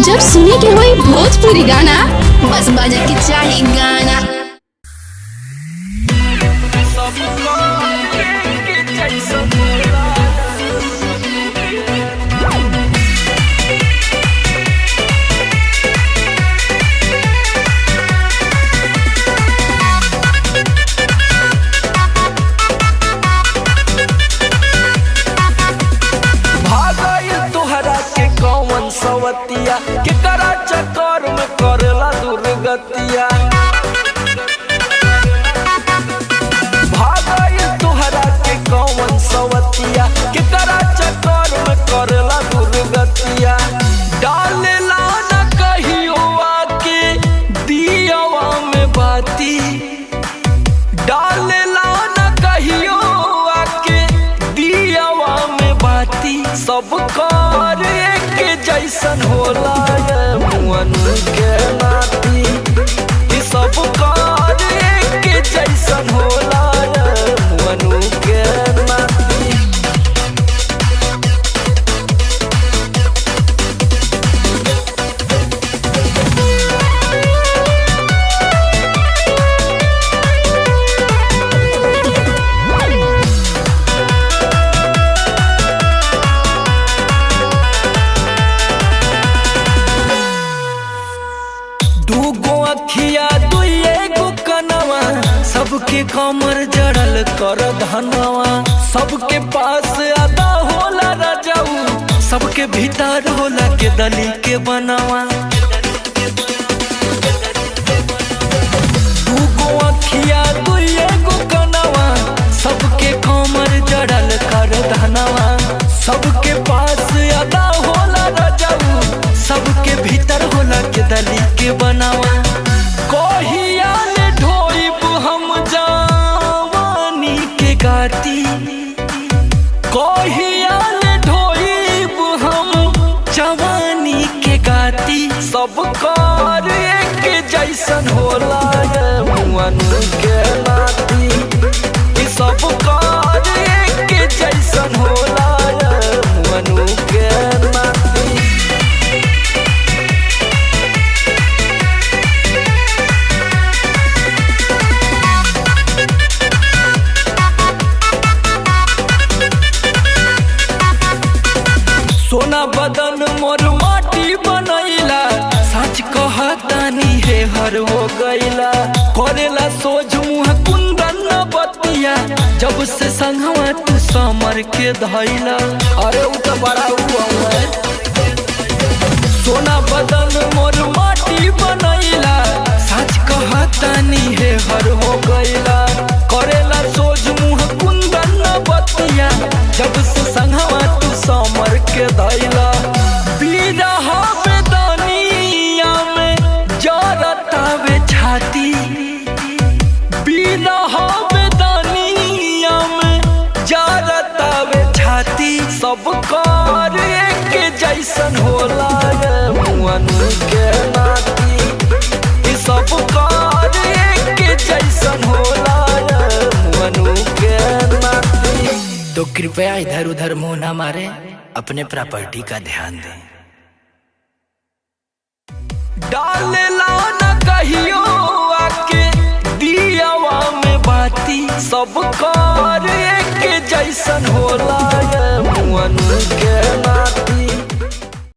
जब सुने के होई भोजपुरी गाना, बस बजे के चाही गाना। सवतिया के करा चक्कर में करेला दुर्गतिया, भागई तुहरा के कौन सवतिया के करा चक्कर में करेला दुर्गतिया। डालेला न कहियो आके दियावा में बाती, डालेला न कहियो आके दियावा में बाती। सब कर के जैसन होला मुअन के नाती, सब कर के जैसन होला मुअन के नाती। अखिया दुए गो कनवा, सबके कमर जड़ल कर धनवा। सबके पास अदा होला राजाऊ, सबके भीतर होला के दली के बनवा। दूगो अखिया दुए गो कनवा, सबके कमर जड़ल कर धनवा। सबके पास अदा होला राजाऊ, सबके भीतर होला के दली के बनवा। कहियाल ढोइब हम जवानी के गाती, कहियाल ढोइब हम जवानी के गाती। सब कर के जैसन होला मुअन के नाती, सब कर के जैसन होला मुअन के नाती। सोना बदन मोर माटी बनैला, सच कहतानी हे हर हो गईला। करेला सोझ मुँह कुंदन बतिया, जब से संगवा तू समर के धैला। अरे उ तो बड़ा हुआ है। सोना बदन मोर माटी बनैला, सच कहतानी हे हर हो गईला। करेला सोझ मुँह कुंदन बतिया, जब से संगवा तू समर के धैला। बिरहा बेदनिया में जरतावे छाती, बिरहा बेदनिया में जरतावे छाती। सब कर के जैसन होला मुअन के नाती, सब कर के जैसन होला मुअन के नाती। तो कृपया इधर उधर मुंह ना मारे, अपने प्रॉपर्टी का ध्यान दें। डालेला न कहियो आके दियावा में बाती, सब कर के जैसन होला मुअन के नाती।